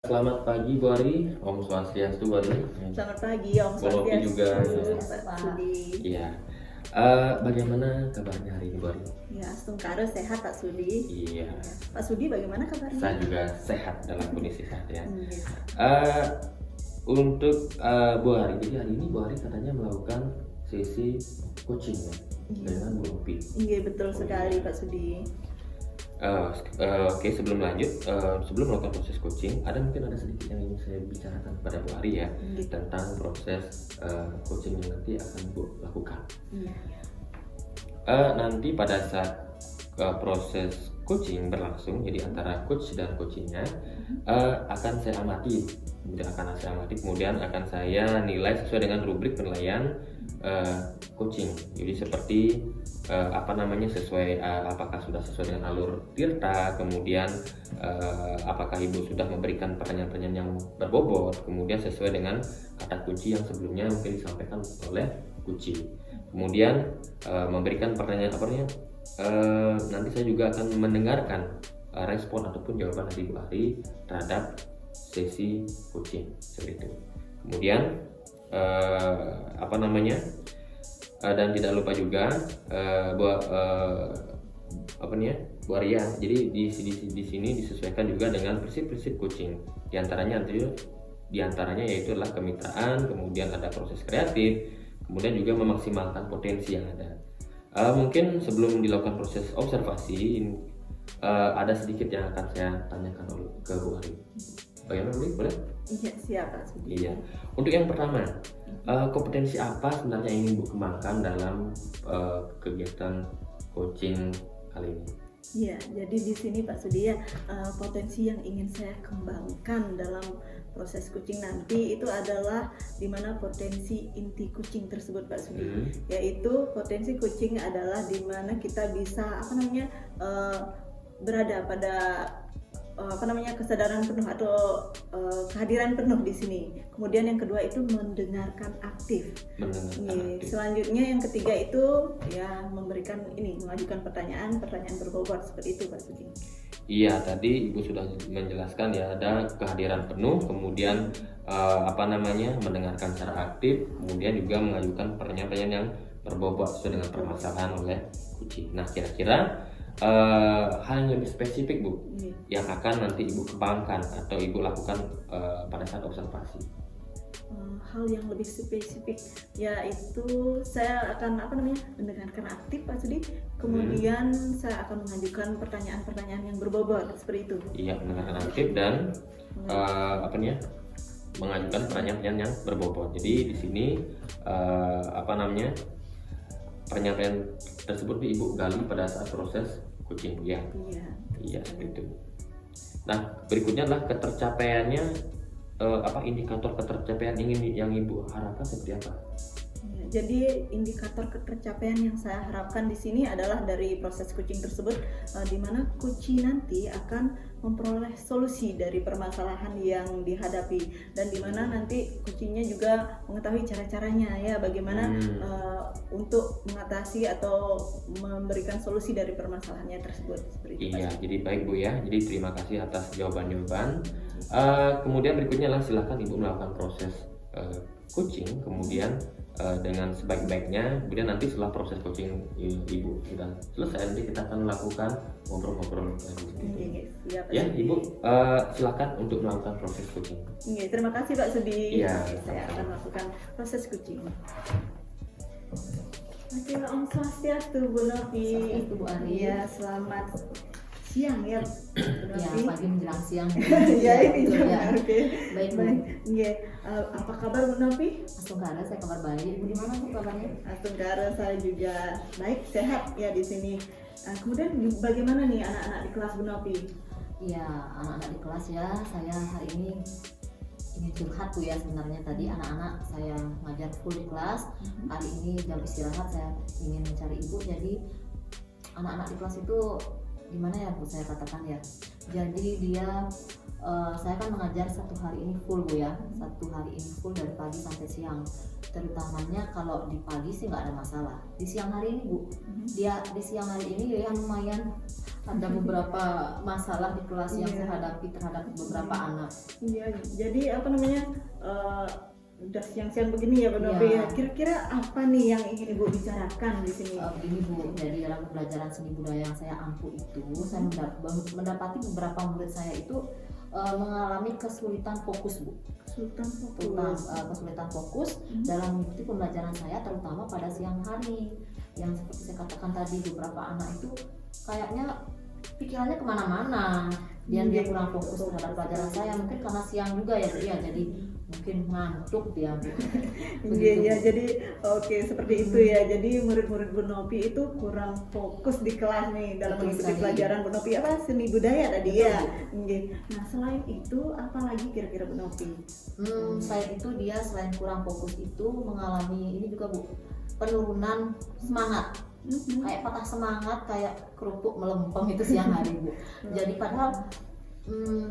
Selamat pagi Bu Ari, Om Swastiastu Bu Ari. Selamat pagi Om Bu Novi juga. Pak Sudi. Iya. Bagaimana kabarnya hari ini Bu Ari? Ya, Astungkara sehat Pak Sudi. Iya. Pak Sudi bagaimana kabarnya? Saya juga sehat dalam kondisi sehat ya. Iya. Untuk Bu Ari, jadi hari ini Bu Ari katanya melakukan sesi coaching ya dengan Bu Novi. Iya betul sekali Pak Sudi. Oke, sebelum lanjut, sebelum melakukan proses coaching, mungkin ada sedikit yang ingin saya bicarakan kepada Bu Ari ya, tentang proses coaching yang nanti akan Bu lakukan. Iya. Nanti pada saat proses coaching berlangsung, jadi antara coach dan coachingnya akan saya amati, kemudian akan saya nilai sesuai dengan rubrik penilaian coaching. Jadi seperti sesuai apakah sudah sesuai dengan alur Tirta, kemudian apakah Ibu sudah memberikan pertanyaan-pertanyaan yang berbobot, kemudian sesuai dengan kata kunci yang sebelumnya mungkin disampaikan oleh kunci. Kemudian memberikan pertanyaan nanti saya juga akan mendengarkan respon ataupun jawaban dari Bu Ari terhadap sesi coaching seperti itu. Kemudian dan tidak lupa juga Bu Arya. Jadi di sini disesuaikan juga dengan prinsip-prinsip coaching. Di antaranya yaitu adalah kemitraan, kemudian ada proses kreatif, kemudian juga memaksimalkan potensi yang ada. Mungkin sebelum dilakukan proses observasi, ada sedikit yang akan saya tanyakan ke Bu Ari. Bagaimana Bu? Boleh? Iya, siap Pak Sudi. Iya. Untuk yang pertama, kompetensi apa sebenarnya yang ingin Bu kembangkan dalam kegiatan coaching kali ini? Iya, jadi di sini Pak Sudi ya, potensi yang ingin saya kembangkan dalam proses coaching nanti itu adalah di mana potensi inti coaching tersebut Pak Sudi. Yaitu potensi coaching adalah di mana kita bisa berada pada kesadaran penuh atau kehadiran penuh di sini. Kemudian yang kedua itu mendengarkan aktif. Selanjutnya yang ketiga itu ya mengajukan pertanyaan berbobot seperti itu Pak Sudi. Iya, tadi Ibu sudah menjelaskan ya, ada kehadiran penuh, kemudian mendengarkan secara aktif, kemudian juga mengajukan pertanyaan yang berbobot sesuai dengan permasalahan oleh coaching. Nah, kira-kira hal yang lebih spesifik Bu yang akan nanti Ibu kembangkan atau Ibu lakukan pada saat observasi? Hal yang lebih spesifik yaitu saya akan mendengarkan aktif Pak Sudi, kemudian saya akan mengajukan pertanyaan-pertanyaan yang berbobot seperti itu. Iya, mendengarkan aktif dan mengajukan pertanyaan yang berbobot. Jadi di sini pertanyaan tersebut Ibu gali pada saat proses coaching ya. Iya, seperti itu. Nah, berikutnya adalah ketercapaiannya, indikator ketercapaian yang Ibu harapkan seperti apa? Jadi indikator ketercapaian yang saya harapkan di sini adalah dari proses coaching tersebut, di mana coach nanti akan memperoleh solusi dari permasalahan yang dihadapi, dan di mana nanti coachnya juga mengetahui cara-caranya ya bagaimana untuk mengatasi atau memberikan solusi dari permasalahannya tersebut. Seperti itu. Iya, jadi baik Bu ya. Jadi terima kasih atas jawaban-jawaban. Kemudian berikutnya silakan Ibu melakukan proses coaching, kemudian dengan sebaik-baiknya. Kemudian nanti setelah proses coaching Ibu sudah selesai, nanti kita akan melakukan ngobrol-ngobrol lagi. Ya, Ibu silakan untuk melakukan proses coaching. Terima kasih Pak Sudi. Iya, saya akan melakukan proses coaching. Oke, Om Swastiastu Bu Novi. Bu Ari. Ya, selamat siang ya Bu Novi. Ya, pagi menjelang siang. Ya, ini juga. Oke. Baik. Apa kabar Bu Novi? Astungkara, saya kabar baik. Ibu di mana Bu kabarnya? Astungkara, saya juga baik, sehat ya di sini. Kemudian bagaimana nih anak-anak di kelas Bu Novi? Iya, anak-anak di kelas ya. Saya hari ini ingin curhat Bu ya, sebenarnya tadi anak-anak saya ngajar full di kelas. Hari ini jam istirahat saya ingin mencari Ibu. Jadi anak-anak di kelas itu gimana ya Bu saya katakan ya. Jadi dia saya kan mengajar 1 hari ini full Bu ya, 1 hari ini full dari pagi sampai siang. Terutamanya kalau di pagi sih nggak ada masalah. Di siang hari ini Bu, dia di siang hari ini ya lumayan ada beberapa masalah di kelas yang saya hadapi terhadap beberapa anak. Iya, jadi apa namanya udah siang-siang begini ya Bu Novi ya. Kira-kira apa nih yang ingin Ibu bicarakan di sini? Begini Bu, jadi dalam pembelajaran seni budaya yang saya ampu itu, saya mendapati beberapa murid saya itu mengalami kesulitan fokus Bu. Kesulitan fokus dalam mengikuti pembelajaran saya, terutama pada siang hari. Yang seperti saya katakan tadi, beberapa anak itu kayaknya pikirannya kemana-mana, dia kurang fokus terhadap pelajaran saya, mungkin karena siang juga ya Bu ya, jadi mungkin ngantuk dia Bu. Iya, jadi oke, seperti itu ya. Jadi murid-murid Bu Novi itu kurang fokus di kelas nih dalam mengikuti pelajaran Bu Novi apa seni budaya tadi ya. Nah, selain itu apa lagi kira-kira Bu Novi? Selain itu dia selain kurang fokus itu mengalami ini juga Bu, penurunan semangat. Kayak patah semangat, kayak kerupuk melempem itu siang hari Bu. Jadi padahal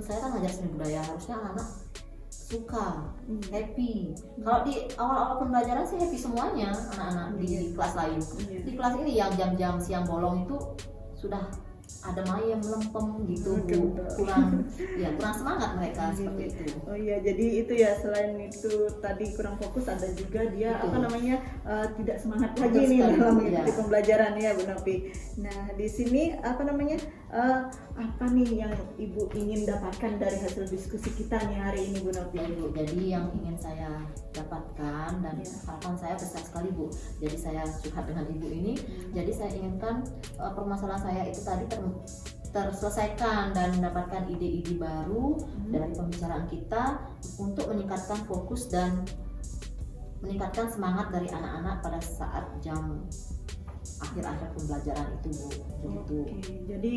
saya kan ngajar seni budaya, harusnya anak-anak suka, happy. Kalau di awal-awal pembelajaran sih happy semuanya anak-anak di kelas lain. Di kelas ini yang jam-jam siang bolong itu sudah ada mayem melempem gitu Bu. kurang semangat mereka seperti itu. Oh iya, jadi itu ya, selain itu tadi kurang fokus, ada juga dia tidak semangat lagi nih dalam mengikuti pembelajaran ya Bu Novi. Nah, di sini apa nih yang Ibu ingin dapatkan dari hasil diskusi kita nih hari ini Bu Novi? Jadi yang ingin saya dapatkan dan harapan saya besar sekali Bu. Jadi saya curhat dengan Ibu ini. Jadi saya inginkan permasalahan saya itu tadi terselesaikan dan mendapatkan ide-ide baru dari pembicaraan kita untuk meningkatkan fokus dan meningkatkan semangat dari anak-anak pada saat jam akhir-akhir pembelajaran itu Bu. Begitu. Jadi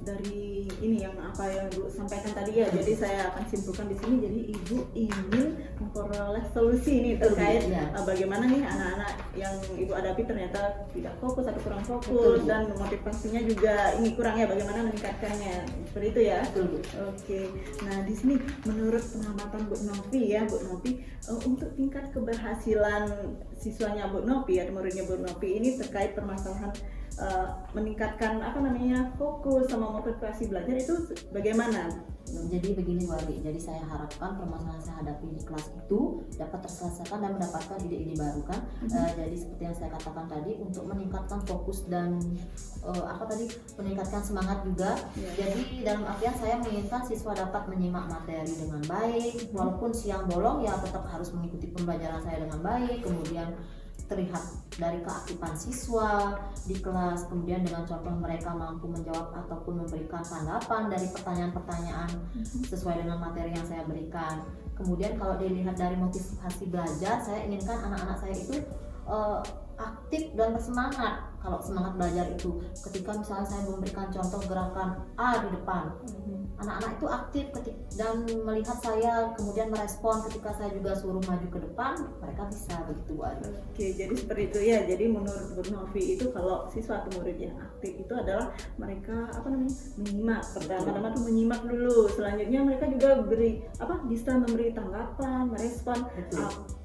dari ini yang apa yang Ibu sampaikan tadi ya, jadi saya akan simpulkan di sini. Jadi Ibu ingin memperoleh solusi ini terkait bagaimana nih anak-anak yang Ibu hadapi ternyata tidak fokus atau kurang fokus. Betul, dan motivasinya juga ini kurang ya, bagaimana meningkatkannya, seperti itu ya. Betul. Oke. Nah, di sini menurut pengamatan Bu Novi ya, Bu Novi untuk tingkat keberhasilan siswanya Bu Novi atau muridnya Bu Novi ini terkait permasalahan meningkatkan fokus sama motivasi belajar itu bagaimana? Jadi begini Bu Adi, jadi saya harapkan permasalahan saya hadapi di kelas itu dapat terselesaikan dan mendapatkan ide-ide baru kan. Jadi seperti yang saya katakan tadi, untuk meningkatkan fokus dan meningkatkan semangat juga. Jadi dalam artian saya menginginkan siswa dapat menyimak materi dengan baik, walaupun siang bolong ya tetap harus mengikuti pembelajaran saya dengan baik. Kemudian terlihat dari keaktifan siswa di kelas, kemudian dengan contoh mereka mampu menjawab ataupun memberikan tanggapan dari pertanyaan-pertanyaan sesuai dengan materi yang saya berikan. Kemudian kalau dilihat dari motivasi belajar, saya inginkan anak-anak saya itu aktif dan bersemangat. Kalau semangat belajar itu ketika misalnya saya memberikan contoh gerakan A di depan, anak-anak itu aktif dan melihat saya kemudian merespon ketika saya juga suruh maju ke depan, mereka bisa begitu Bu Adi. Oke, jadi seperti itu ya. Jadi menurut Bu Novi itu kalau siswa atau murid yang aktif itu adalah mereka menyimak. Pertama-tama tuh menyimak dulu. Selanjutnya mereka juga bisa memberi tanggapan, merespon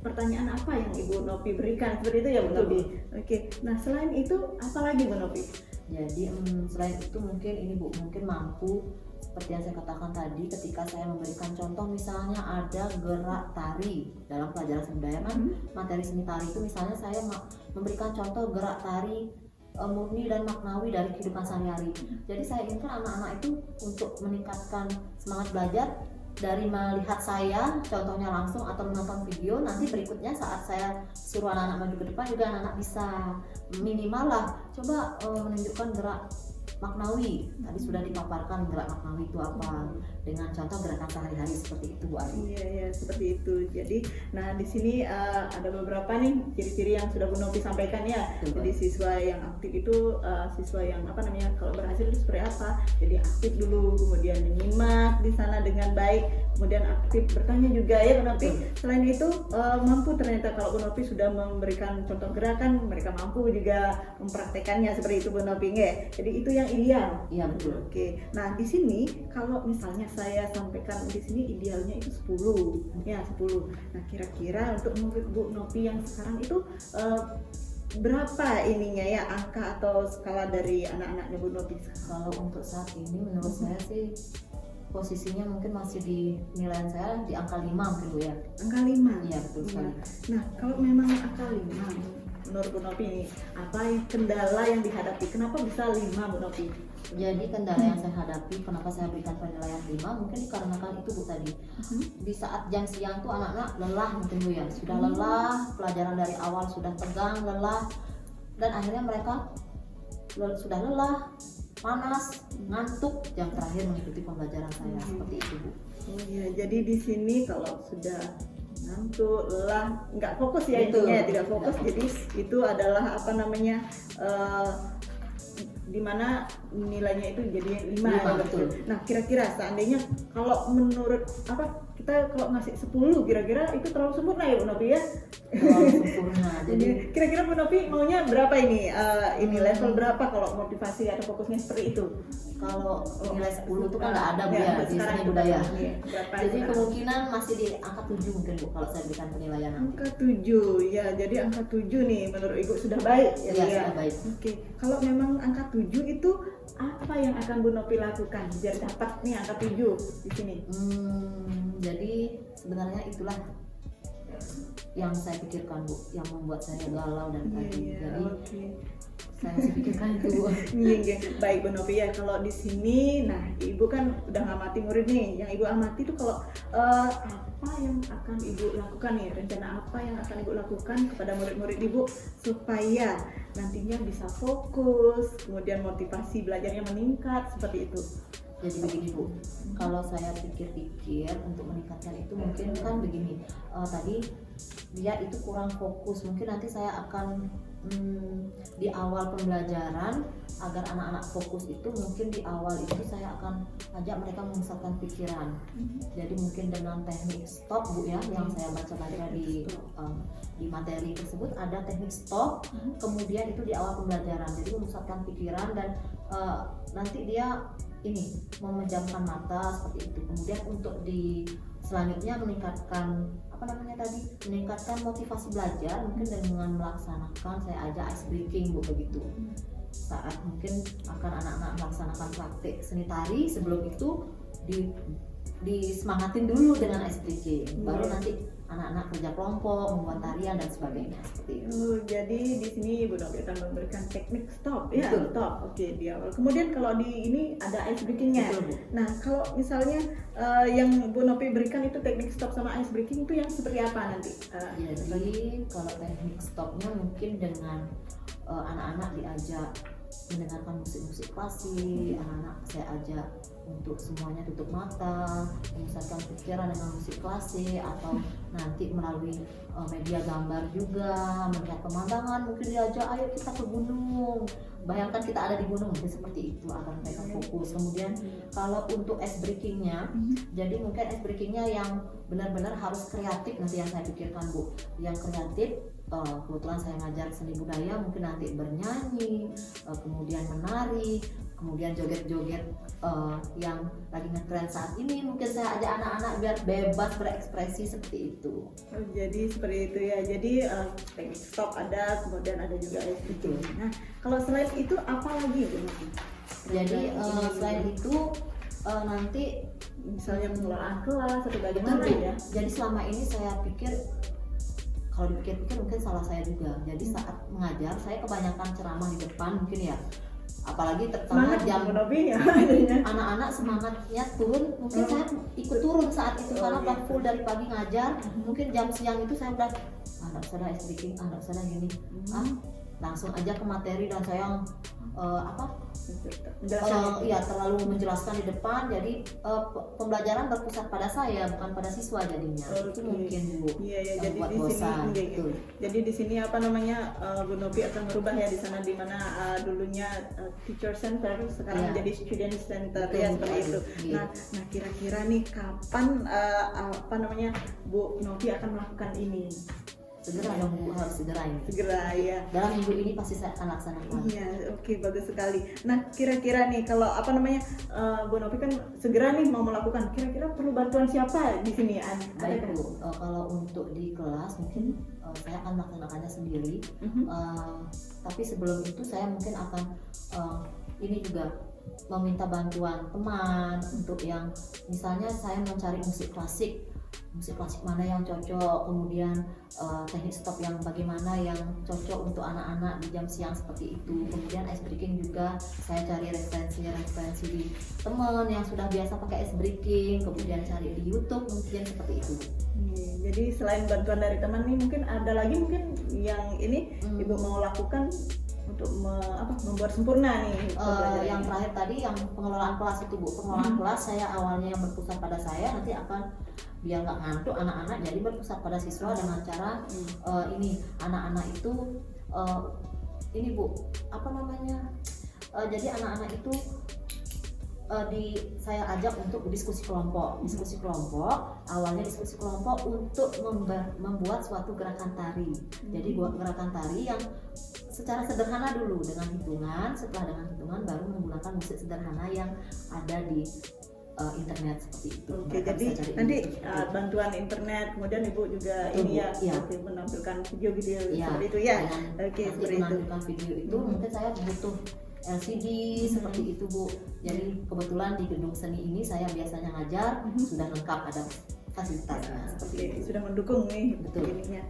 pertanyaan apa yang Ibu Novi berikan. Seperti itu ya Bu Novi. Oke. Nah, selain itu apa lagi Bu Novi? Jadi selain itu mungkin ini Bu, mungkin mampu seperti yang saya katakan tadi, ketika saya memberikan contoh misalnya ada gerak tari dalam pelajaran seni budaya kan, materi seni tari itu misalnya saya memberikan contoh gerak tari murni dan maknawi dari kehidupan sehari-hari. Jadi saya inginkan anak-anak itu untuk meningkatkan semangat belajar dari melihat saya contohnya langsung atau menonton video. Nanti berikutnya saat saya suruh anak-anak maju ke depan juga anak-anak bisa minimal lah coba menunjukkan gerak maknawi. Tadi sudah dipaparkan gerak maknawi itu apa dengan contoh gerakan sehari-hari seperti itu Bu Adi. Iya, seperti itu. Jadi di sini ada beberapa nih ciri-ciri yang sudah Bu Novi sampaikan ya. Jadi siswa yang aktif itu siswa yang kalau berhasil itu seperti apa? Jadi aktif dulu, kemudian menyimak di sana dengan baik, kemudian aktif bertanya juga ya Bu Novi. Selain itu mampu, ternyata kalau Bu Novi sudah memberikan contoh gerakan, mereka mampu juga mempraktekannya seperti itu Bu Novi ya. Jadi itu yang ideal. Iya betul. Oke. Nah, di sini kalau misalnya saya sampaikan di sini idealnya itu 10. Ya, 10. Nah, kira-kira untuk murid Bu Novi yang sekarang itu berapa ininya ya, angka atau skala dari anak-anaknya Bu Novi sekarang? Kalau untuk saat ini menurut saya sih posisinya mungkin masih di nilaian saya di angka 5 mungkin Bu ya. Angka 5. Iya betul sekali. Nah, kalau memang angka 5 menurut Bu Novi ini, apa yang kendala yang dihadapi? Kenapa bisa 5 Bu Novi? Jadi kendala yang saya hadapi, kenapa saya berikan penilaian 5, mungkin dikarenakan itu Bu tadi. Di saat jam siang tuh anak-anak lelah mungkin Bu ya, sudah lelah, pelajaran dari awal sudah tegang, lelah, dan akhirnya mereka sudah lelah, panas, ngantuk, yang terakhir mengikuti pembelajaran saya seperti itu Bu. Oh iya, jadi di sini kalau sudah ngantuk, lelah, nggak fokus ya Betul, intinya, tidak fokus. tidak Jadi itu adalah apa namanya, dimana nilainya itu jadi 5 ya, betul. Nah, kira-kira seandainya kalau menurut apa kita kalau ngasih 10 kira-kira itu terlalu sempurna ya Bu Novi ya? Terlalu sempurna. Jadi Kira-kira Bu Novi maunya berapa ini? Ini level berapa kalau motivasi atau fokusnya seperti itu? kalau nilai 10 itu kan nggak ada Bu ya di sekarang seni budaya. iya, berapa Jadi sekarang? kemungkinan masih di angka 7 mungkin Bu kalau saya berikan penilaian nanti. Angka 7 ya, jadi angka 7 nih menurut Ibu sudah baik ya, Iya, Bu ya? sudah baik. Oke, kalau memang angka 7 itu apa yang akan Bu Novi lakukan biar dapat nih angka 7 di sini? Jadi sebenarnya itulah yang saya pikirkan Bu, yang membuat saya galau dari tadi. Jadi oke. saya masih pikirkan itu Bu. Iya, baik Bu Novi ya. Kalau di sini, nah Ibu kan udah ngamati murid nih. Yang Ibu amati tuh kalau apa yang akan Ibu lakukan nih? Rencana apa yang akan Ibu lakukan kepada murid-murid Ibu supaya nantinya bisa fokus, kemudian motivasi belajarnya meningkat seperti itu. Jadi begini Bu, kalau saya pikir-pikir untuk meningkatkan itu mungkin kan begini, tadi dia itu kurang fokus, mungkin nanti saya akan di awal pembelajaran agar anak-anak fokus itu mungkin di awal itu saya akan ajak mereka memusatkan pikiran. Jadi mungkin dengan teknik stop Bu ya, yang saya baca-baca di materi tersebut ada teknik stop, kemudian itu di awal pembelajaran. Jadi memusatkan pikiran dan nanti dia ini memejamkan mata seperti itu. Kemudian untuk di selanjutnya meningkatkan meningkatkan motivasi belajar mungkin dengan melaksanakan, saya ajak ice breaking Bu begitu. Saat mungkin akan anak-anak melaksanakan praktik seni tari, sebelum itu disemangatin dulu dengan ice breaking, baru nanti anak-anak kerja kelompok, membuat tarian dan sebagainya seperti itu. Jadi di sini Bu Novi akan memberikan teknik stop ya, Betul. stop. Oke, di awal. Kemudian kalau di ini ada ice breakingnya. Betul, Bu. Nah, kalau misalnya yang Bu Novi berikan itu teknik stop sama ice breaking itu yang seperti apa nanti? Jadi kalau teknik stopnya mungkin dengan anak-anak diajak mendengarkan musik-musik klasik, anak-anak saya ajak untuk semuanya tutup mata, memusatkan pikiran dengan musik klasik, atau nanti melalui media gambar juga, melihat pemandangan, mungkin diajak ayo kita ke gunung, bayangkan kita ada di gunung, mungkin seperti itu agar mereka fokus. Kemudian kalau untuk ice breakingnya, jadi mungkin ice breakingnya yang benar-benar harus kreatif nanti yang saya pikirkan Bu, yang kreatif. Kebetulan saya ngajar seni budaya, mungkin nanti bernyanyi, kemudian menari, kemudian joget-joget yang lagi ngetren saat ini, mungkin saya ajak anak-anak biar bebas berekspresi seperti itu. Jadi seperti itu ya. Jadi teknik stop ada, kemudian ada juga ice breaking. Nah, kalau selain itu apa lagi Bu Novi? Jadi selain itu nanti Misalnya pengelolaan kelas atau betul bagaimana Bu. ya? Jadi selama ini saya pikir, kalau dipikir-pikir mungkin salah saya juga. Jadi saat mengajar saya kebanyakan ceramah di depan mungkin ya, apalagi terutama jam Bu Novi ya. anak-anak semangatnya turun, mungkin saya ikut turun saat itu karena udah full dari pagi ngajar. Mungkin jam siang itu saya udah anak saya ice breaking, anak saya gini, langsung aja ke materi dan saya terlalu menjelaskan di depan, jadi pembelajaran berpusat pada saya bukan pada siswa jadinya. Itu mungkin Bu. Iya ya, yang jadi buat di bosan. sini Betul. jadi di sini apa namanya Bu Novi akan merubah ya di sana, di mana dulunya teacher center sekarang Iya. menjadi student center. Betul, Ya seperti itu. iya. Nah kira-kira nih kapan apa namanya Bu Novi akan melakukan ini? segera dong Bu, harus segera ini. Segera ya. Dalam minggu ini pasti saya akan laksanakan. Iya, oke, bagus sekali. Nah, kira-kira nih kalau apa namanya Bu Novi kan segera nih mau melakukan, kira-kira perlu bantuan siapa di sini? Baik Bu, kalau untuk di kelas mungkin saya akan melaksanakannya sendiri. Tapi sebelum itu saya mungkin akan ini juga meminta bantuan teman untuk yang misalnya saya mencari musik klasik mana yang cocok, kemudian teknik stop yang bagaimana yang cocok untuk anak-anak di jam siang seperti itu. Kemudian ice breaking juga saya cari referensi di teman yang sudah biasa pakai ice breaking, kemudian cari di YouTube mungkin seperti itu. Jadi selain bantuan dari teman nih mungkin ada lagi mungkin yang ini Ibu mau lakukan untuk membuat sempurna nih yang terakhir tadi yang pengelolaan kelas itu Bu. Pengelolaan kelas saya awalnya yang berpusat pada saya, nanti akan biar nggak ngantuk anak-anak jadi berpusat pada siswa dengan cara ini anak-anak itu ini Bu apa namanya jadi anak-anak itu saya ajak untuk diskusi kelompok. Awalnya diskusi kelompok untuk membuat suatu gerakan tari. Jadi buat gerakan tari yang secara sederhana dulu dengan hitungan, setelah dengan hitungan baru menggunakan musik sederhana yang ada di internet seperti itu. Oke, jadi nanti bantuan internet, kemudian Ibu juga ini ya, menampilkan video-video seperti itu ya. Oke, seperti itu. Menampilkan video itu mungkin saya butuh LCD seperti itu Bu. Jadi kebetulan di gedung seni ini saya biasanya ngajar sudah lengkap ada fasilitasnya seperti itu. Sudah mendukung nih ininya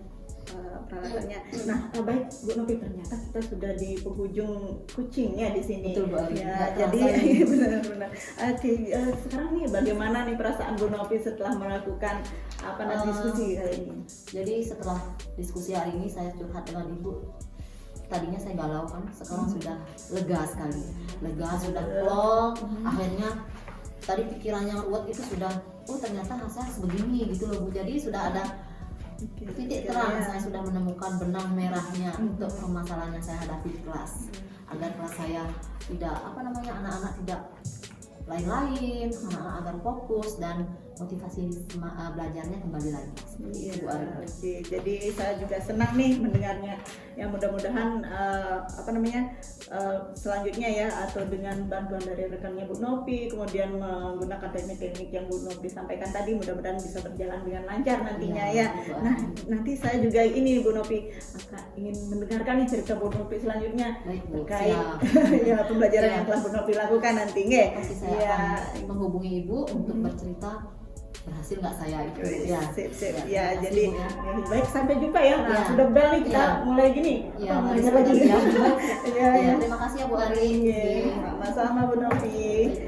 peralatannya. Nah, baik Bu Novi, ternyata kita sudah di penghujung kucingnya di sini. Betul Bu. Ya, jadi benar-benar. Oke, sekarang nih bagaimana nih perasaan Bu Novi setelah melakukan diskusi hari ini? Jadi setelah diskusi hari ini saya curhat dengan Ibu. Tadinya saya galau kan, sekarang sudah lega sekali, sudah plong. Akhirnya tadi pikirannya ruwet itu sudah, ternyata saya sebegini gitu loh Bu. Jadi sudah ada titik terang, saya sudah menemukan benang merahnya untuk permasalahan yang saya hadapi di kelas, agar kelas saya tidak anak-anak tidak lain-lain, anak-anak agar fokus dan motivasi belajarnya kembali lagi. Oke, jadi saya juga senang nih mendengarnya. Ya mudah-mudahan selanjutnya ya, atau dengan bantuan dari rekannya Bu Novi, kemudian menggunakan teknik-teknik yang Bu Novi sampaikan tadi, mudah-mudahan bisa berjalan dengan lancar nantinya ya. Nah, nanti saya juga ini Bu Novi ingin mendengarkan nih cerita Bu Novi selanjutnya terkait ya pembelajaran yang telah Bu Novi lakukan nanti nggih. Pasti saya akan menghubungi Ibu untuk bercerita berhasil nggak saya itu. Sip. Ya, jadi baik, sampai jumpa ya. Nah, sudah bel nih, kita mulai gini. Mulai lagi ya. Terima kasih ya Bu Ari. Sama-sama Bu Novi.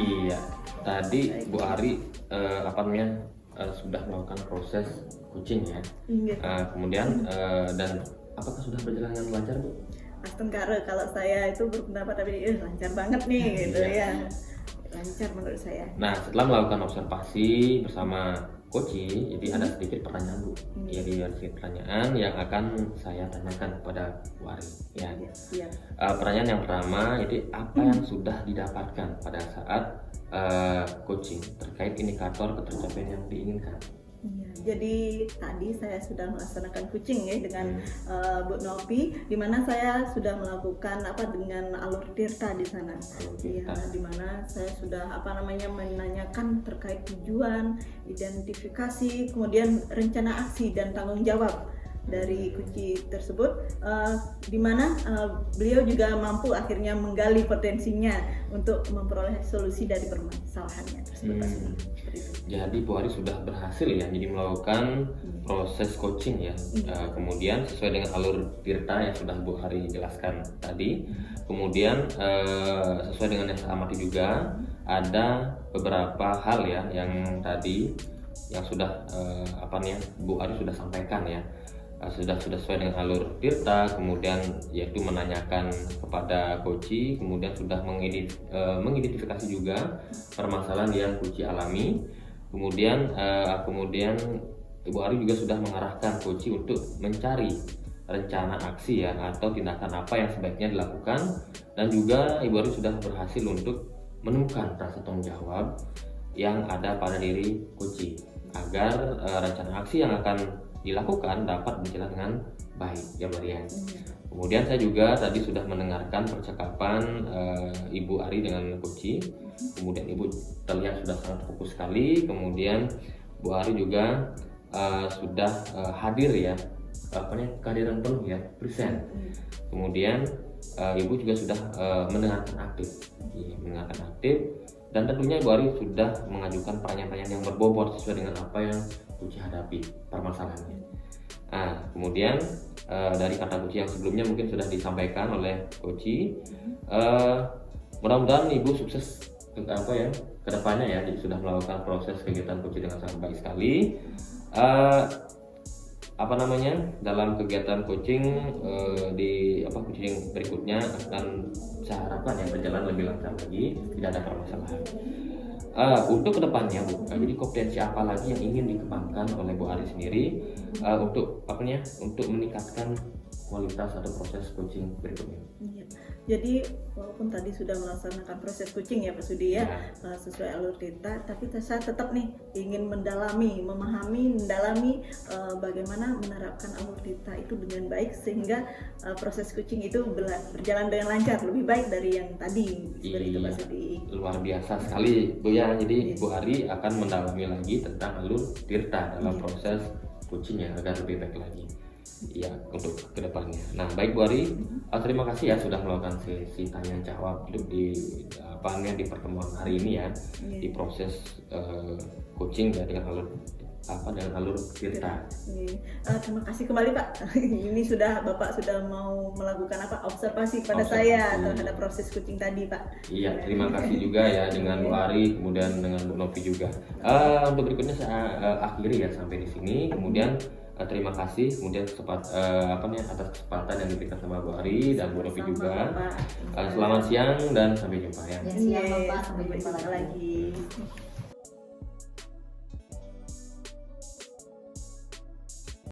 Iya. Tadi Bu Ari sudah melakukan proses coaching ya. Kemudian dan apakah sudah berjalan dengan lancar Bu? Astengkara, kalau saya itu berpendapat tapi lancar banget nih gitu ya. Lancar menurut saya. Nah, setelah melakukan observasi bersama coaching, jadi ada sedikit pertanyaan Bu. Jadi ada sedikit pertanyaan yang akan saya tanyakan kepada Bu Ari. Ya. Pertanyaan yang pertama, itu apa yang sudah didapatkan pada saat coaching terkait indikator ketercapaian yang diinginkan? Jadi tadi saya sudah melaksanakan coaching ya dengan Bu Novi, di mana saya sudah melakukan dengan alur tirta di sana. Ya, di mana saya sudah menanyakan terkait tujuan, identifikasi, kemudian rencana aksi dan tanggung jawab dari kunci tersebut, di mana beliau juga mampu akhirnya menggali potensinya untuk memperoleh solusi dari permasalahannya tersebut. Jadi Bu Ari sudah berhasil ya, jadi melakukan proses coaching ya. Kemudian sesuai dengan alur tirta yang sudah Bu Ari jelaskan tadi. Kemudian sesuai dengan yang saya amati juga ada beberapa hal ya yang tadi yang sudah Bu Ari sudah sampaikan ya. Sudah sesuai dengan alur tirta, kemudian yaitu menanyakan kepada coach, kemudian sudah mengidentifikasi juga permasalahan yang coach alami, kemudian Ibu Ari juga sudah mengarahkan coach untuk mencari rencana aksi ya, atau tindakan apa yang sebaiknya dilakukan, dan juga Ibu Ari sudah berhasil untuk menemukan rasa tanggung jawab yang ada pada diri coach agar rencana aksi yang akan dilakukan dapat berjalan dengan baik ya Bu Ari ya. Kemudian saya juga tadi sudah mendengarkan percakapan Ibu Ari dengan Koci. Kemudian Ibu terlihat sudah sangat fokus sekali. Kemudian Bu Ari juga sudah hadir ya, kehadiran penuh ya, present. Kemudian Ibu juga sudah mendengarkan aktif, dan tentunya Ibu Ari sudah mengajukan pertanyaan-pertanyaan yang berbobot sesuai dengan apa yang Koci hadapi permasalahannya. Nah, kemudian dari kata Koci yang sebelumnya mungkin sudah disampaikan oleh Koci, mudah-mudahan Ibu sukses kedepannya ya, sudah melakukan proses kegiatan Koci dengan sangat baik sekali. Dalam kegiatan coaching coaching berikutnya akan saya harapkan ya berjalan lebih lancar lagi, tidak ada permasalahan. Untuk kedepannya Bu, jadi kompetensi apa lagi yang ingin dikembangkan oleh Bu Ari sendiri untuk meningkatkan kualitas atau proses coaching berikutnya? Jadi walaupun tadi sudah melaksanakan proses coaching ya Pak Sudi ya, sesuai alur cerita, tapi saya tetap nih ingin memahami bagaimana menerapkan alur cerita itu dengan baik sehingga proses coaching itu berjalan dengan lancar, lebih baik dari yang tadi. Seperti itu Pak Sudi. Luar biasa sekali Bu ya. Jadi Bu Ari akan mendalami lagi tentang alur cerita dalam proses coaching agar lebih baik lagi ya untuk kedepannya. Nah baik Bu Ari, terima kasih ya sudah melakukan sesi tanya jawab di pertemuan hari ini ya, di proses coaching ya dengan alur cerita. Terima kasih kembali Pak. Ini Bapak sudah mau melakukan observasi kepada saya terhadap proses coaching tadi Pak. Iya, terima kasih juga ya dengan Bu Ari, kemudian dengan Bu Novi juga. Untuk berikutnya saya akhiri ya sampai di sini. Kemudian terima kasih kemudian atas kesempatan yang diberikan sama Bu Ari dan Bu Novi juga. Selamat siang dan sampai jumpa ya. Siang Bapak, sampai jumpa lagi.